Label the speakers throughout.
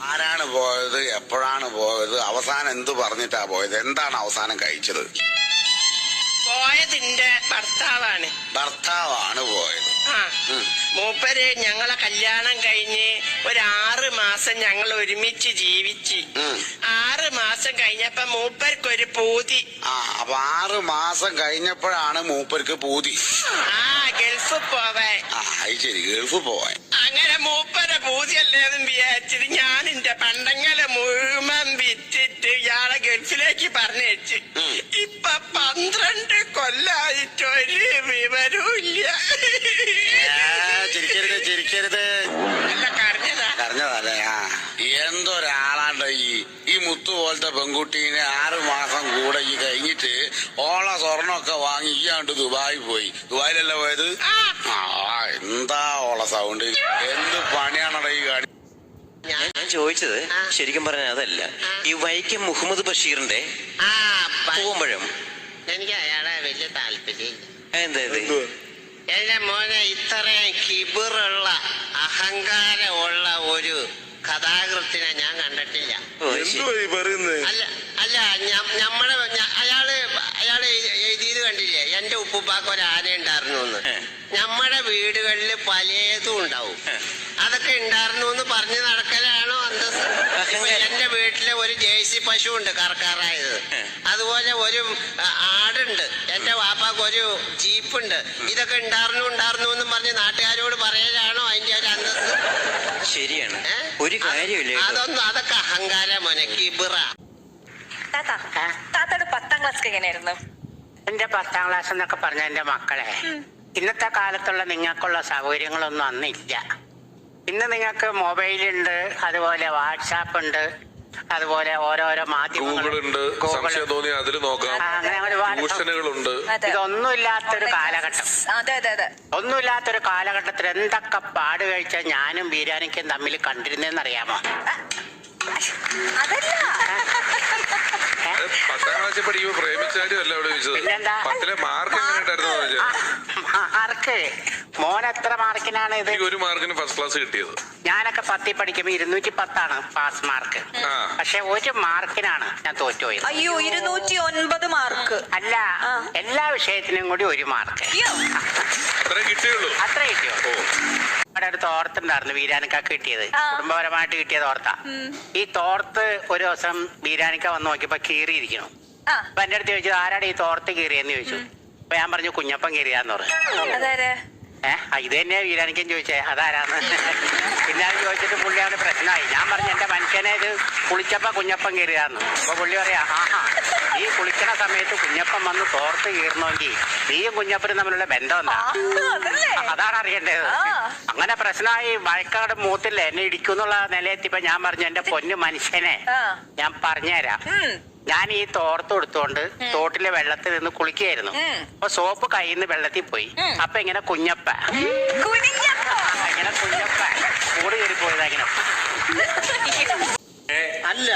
Speaker 1: ആരാണ് പോയത്, എപ്പോഴാണ് പോയത്, അവസാനം എന്ത് പറഞ്ഞിട്ടാ പോയത്, എന്താണ് അവസാനം കഴിച്ചത്?
Speaker 2: പോയതിന്റെ ഭർത്താവാണ്.
Speaker 1: ഭർത്താവാണ് പോയത്.
Speaker 2: മൂപ്പര് ഞങ്ങളെ കല്യാണം കഴിഞ്ഞ് ഒരു 6 മാസം ഞങ്ങൾ ഒരുമിച്ച് ജീവിച്ച് 6 മാസം കഴിഞ്ഞപ്പോ മൂപ്പർക്കൊരു പൂതി.
Speaker 1: അപ്പൊ 6 മാസം കഴിഞ്ഞപ്പോഴാണ് മൂപ്പർക്ക് പൂതി.
Speaker 2: ഗൾഫ് പോവാൻ.
Speaker 1: ശരി, ഗൾഫ് പോവാൻ.
Speaker 2: അങ്ങനെ മൂപ്പരെ പൂതിയല്ലേന്നും വിചാരിച്ചിട്ട് ഞാൻ എന്റെ പണ്ടങ്ങളെ മുഴുവൻ വിറ്റിട്ട് ഇയാളെ ഗൾഫിലേക്ക് പറഞ്ഞയച്ച് ഇപ്പൊ 12 കൊല്ലായിട്ടൊരു വിവരവും ഇല്ല.
Speaker 1: ചിരിക്കരുത്.
Speaker 2: അല്ല,
Speaker 1: കരഞ്ഞതല്ലേ? എന്തൊരാളാണ്ട് ഈ മുത്തു പോലത്തെ പെൺകുട്ടീനെ 6 മാസം കൂടെ ഈ കഴിഞ്ഞിട്ട് ഓള സ്വർണ്ണമൊക്കെ വാങ്ങി ഇയാണ്ട് ദുബായി പോയി. ദുബായിലല്ലേ പോയത്? എന്താ ഓള സൗണ്ട്? എന്ത് പണിയാണോ ഈ കാടി?
Speaker 3: ഞാൻ ചോദിച്ചത് ശരിക്കും പറഞ്ഞാൽ അതല്ല, ഈ വൈക്കം മുഹമ്മദ് ബഷീറിന്റെ പൂവമ്പഴം
Speaker 2: എനിക്ക് അയാളെ വലിയ താല്പര്യം.
Speaker 3: എന്താ
Speaker 2: എന്റെ മോനെ, ഇത്രയും കിബിറുള്ള അഹങ്കാരമുള്ള ഒരു കഥാകൃത്തിനെ ഞാൻ കണ്ടിട്ടില്ല. അല്ല അയാള് എഴുതിയത് കണ്ടില്ലേ? എന്റെ ഉപ്പുപ്പാക്ക് ഒരു ആന ഉണ്ടായിരുന്നു എന്ന്. നമ്മുടെ വീടുകളിൽ പലതും ഉണ്ടാവും. അതൊക്കെ ഉണ്ടായിരുന്നു എന്ന് പറഞ്ഞു നടക്കലാണോ അന്തസ്? എന്റെ വീട്ടിലെ ഒരു ജേഴ്സി പശു ഉണ്ട് കറക്കാറായത്. അതുപോലെ ഒരു ആടുണ്ട്. എന്റെ വാപ്പാക്ക് ഒരു ജീപ്പുണ്ട്. ഇതൊക്കെ ഉണ്ടായിരുന്നു എന്നും പറഞ്ഞ് നാട്ടുകാരോട് പറയലാണോ അതിന്റെ ഒരു അന്തസ്?
Speaker 3: ശരിയാണ്, ഒരു കാര്യമില്ല.
Speaker 2: അതൊക്കെ അഹങ്കാരം മോനെ, കിബിറ.
Speaker 4: താത്തയുടെ 10ാം ക്ലാസ് എങ്ങനെയായിരുന്നു?
Speaker 5: എന്റെ 10ാം ക്ലാസ് എന്നൊക്കെ പറഞ്ഞ എന്റെ മക്കളെ, ഇന്നത്തെ കാലത്തുള്ള നിങ്ങൾക്കുള്ള സൗകര്യങ്ങളൊന്നും അന്നില്ല. ഇന്ന് നിങ്ങൾക്ക് മൊബൈലുണ്ട്, അതുപോലെ വാട്സാപ്പ് ഉണ്ട്, അതുപോലെ ഓരോരോ മാധ്യമങ്ങളുണ്ട്, ഇതൊന്നും ഇല്ലാത്തൊരു കാലഘട്ടം. ഒന്നുമില്ലാത്തൊരു കാലഘട്ടത്തിൽ എന്തൊക്കെ പാട് കഴിച്ചാൽ ഞാനും ബീരാനിക്കും തമ്മിൽ കണ്ടിരുന്നേന്നറിയാമോ?
Speaker 4: അതല്ല,
Speaker 6: 10ാം ക്ലാസ്സിൽ പഠിക്കുമ്പോ പ്രേമിച്ചാലും അല്ല അവിടെ ചോദിച്ചത്.
Speaker 5: മാർക്ക് മോൻ എത്ര മാർക്കിനാണ് ഇത്?
Speaker 6: 1 മാർക്കിന് ഫസ്റ്റ് ക്ലാസ് കിട്ടിയത്.
Speaker 5: ഞാനൊക്കെ 10ൽ പഠിക്കുമ്പോ 210 പാസ് മാർക്ക്. പക്ഷെ 1 മാർക്കിനാണ് ഞാൻ തോറ്റുപോയത്.
Speaker 4: അയ്യോ, 209 മാർക്ക്.
Speaker 5: അല്ല, എല്ലാ വിഷയത്തിനും കൂടി 1 മാർക്ക്.
Speaker 6: അത്രേ കിട്ടിയുള്ളൂ.
Speaker 5: അവിടെ ഒരു തോർത്തുണ്ടായിരുന്നു വീരാനിക്കാക്ക് കിട്ടിയത്, കുടുംബപരമായിട്ട് കിട്ടിയ തോർത്താ. ഈ തോർത്ത് ഒരു ദിവസം വീരാനിക്ക വന്ന് നോക്കിയപ്പോ കീറിയിരിക്കണം. അപ്പൊ എന്റെ അടുത്ത് ചോദിച്ചത്, ആരാണ് ഈ തോർത്ത് കീറിയെന്ന് ചോദിച്ചു. അപ്പൊ ഞാൻ പറഞ്ഞു, കുഞ്ഞപ്പൻ കീറിയാന്ന് പറഞ്ഞു. ഇത് തന്നെ വീരാനിക്കൻ ചോദിച്ചേ, അതാരാന്ന്. പിന്നെ അത് ചോദിച്ചിട്ട് പുള്ളിയാണ് പ്രശ്നമായി. ഞാൻ പറഞ്ഞു, എന്റെ മനുഷ്യനെ ഇത് കുളിച്ചപ്പോ കുഞ്ഞപ്പൻ കീറിയാന്ന്. അപ്പൊ പുള്ളി പറയാ, ഈ കുളിക്കണ സമയത്ത് കുഞ്ഞപ്പൻ വന്ന് തോർത്ത് കീറണമെങ്കിൽ നീയും കുഞ്ഞപ്പനും തമ്മിലുള്ള ബന്ധം എന്താ? അതാണ് അറിയേണ്ടത്. അങ്ങനെ പ്രശ്നമായി. വഴക്കയുടെ മൂത്തില്ല, എന്നെ ഇടിക്കുന്നുള്ള നിലയെത്തിയപ്പോ ഞാൻ പറഞ്ഞു, എന്റെ പൊന്നു മനുഷ്യനെ ഞാൻ പറഞ്ഞുതരാം. ഞാൻ ഈ തോർത്ത് കൊടുത്തോണ്ട് തോട്ടിലെ വെള്ളത്തിൽ നിന്ന് കുളിക്കുകയായിരുന്നു. അപ്പൊ സോപ്പ് കയ്യിൽ നിന്ന് വെള്ളത്തിൽ പോയി. അപ്പൊ ഇങ്ങനെ കുഞ്ഞപ്പ കൂടി കയറി പോയത് അങ്ങനെ.
Speaker 3: അല്ല,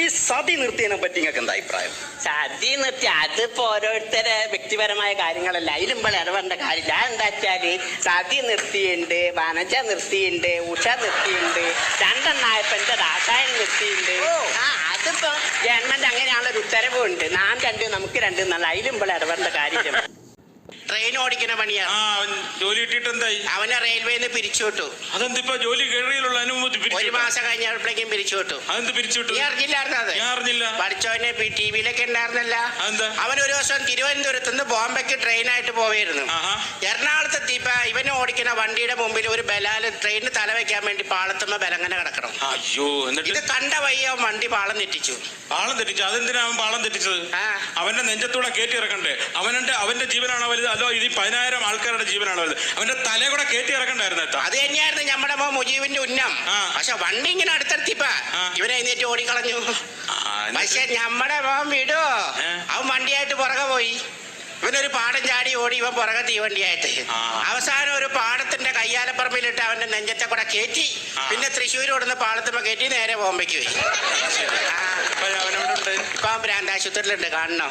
Speaker 3: ഈ സതി നിർത്തിയതിനെ പറ്റി നിങ്ങൾക്ക് എന്താ അഭിപ്രായം?
Speaker 2: സതി നിർത്തി അതിപ്പോ ഓരോരുത്തരെ വ്യക്തിപരമായ കാര്യങ്ങളല്ല, അതിലുമ്പോൾ ഇടപെടേണ്ട കാര്യമില്ല. എന്താ വെച്ചാല് സതി നിർത്തിയുണ്ട്, വനജ നിർത്തിയുണ്ട്, ഉഷ നിർത്തിയുണ്ട്, 2 എണ്ണായപ്പന്റെ രാസായനം നിർത്തിയുണ്ട്. അതിപ്പോ ഗവൺമെന്റ് അങ്ങനെയാണൊരു ഉത്തരവുണ്ട്. നാം 2 നമുക്ക് 2 എന്നുള്ള, അതിലുമ്പോൾ ഇടപെടേണ്ട കാര്യമില്ല. ട്രെയിൻ ഓടിക്കുന്ന പണിയാണ്.
Speaker 6: ജോലി കിട്ടിയിട്ട് എന്തായി?
Speaker 2: അവനെ റെയിൽവേന്ന് പിരിച്ചുവിട്ടു.
Speaker 6: അതെന്തിപ്പോ ജോലി കയറിയുള്ള അനുമതി?
Speaker 2: 1 മാസം കഴിഞ്ഞപ്പോഴേക്കും പിരിച്ചുവിട്ടു.
Speaker 6: അതെന്ത് പിരിച്ചുവിട്ടു?
Speaker 2: നീ അറിഞ്ഞില്ലായിരുന്നു? അത്
Speaker 6: ഞാൻ അറിഞ്ഞില്ല.
Speaker 2: പഠിച്ചവനെ ടിവിയിലൊക്കെ ഉണ്ടായിരുന്നല്ല. അവൻ ഒരു ദിവസം തിരുവനന്തപുരത്ത് നിന്ന് ബോംബെക്ക് ട്രെയിനായിട്ട് പോവായിരുന്നു. എറണാകുളത്തെത്തിയപ്പോ ഇവനെ ഓടിക്കുന്ന വണ്ടിയുടെ മുമ്പിൽ ഒരു ബലാല് ട്രെയിനിന് തല വെക്കാൻ വേണ്ടി പാളത്തുമ്പോ ബലങ്ങനെ കിടക്കണം.
Speaker 6: അയ്യോ,
Speaker 2: ഇത് കണ്ട വയ്യ വണ്ടി പാളം തെറ്റിച്ചു.
Speaker 6: പാളം തെറ്റിച്ചു? അതെന്തിനാ അവൻ പാളം തെറ്റിച്ചത്? അവന്റെ നെഞ്ചത്തൂടെ കയറ്റി ഇറക്കണ്ടേ? അവന്റെ ജീവനാണോ വലുത്, അതോ ഇത് 10,000 ആൾക്കാരുടെ ജീവനാണോ വലുത്? അവന്റെ തല കൂടെ കയറ്റി ഇറക്കണ്ടായിരുന്നു.
Speaker 2: അത് തന്നെയായിരുന്നു നമ്മുടെ മുജീബിന്റെ ഉന്നം. പക്ഷെ വണ്ടി ഇങ്ങനെ അടുത്തെത്തിപ്പ ഇവനെ എഴുന്നേറ്റ് ഓടിക്കളഞ്ഞു. പക്ഷെ നമ്മുടെ മോൻ വിടോ, അവൻ വണ്ടിയായിട്ട് പുറകെ പോയി. ഇവനൊരു പാടം ചാടി ഓടി, ഇവൻ പുറകെ തീവണ്ടിയായിട്ട്. അവസാനം ഒരു പാടത്തിന്റെ കയ്യാലപ്പറമ്പിലിട്ട് അവന്റെ നെഞ്ചത്തെ കൂടെ കയറ്റി. പിന്നെ തൃശ്ശൂർ ഓടുന്ന പാളത്തുമ്പോ കയറ്റി നേരെ ബോംബെക്ക് പോയി. ഇപ്പൊ അവൻ ഭ്രാന്താശുപത്രിയിലുണ്ട്, കാണണോ?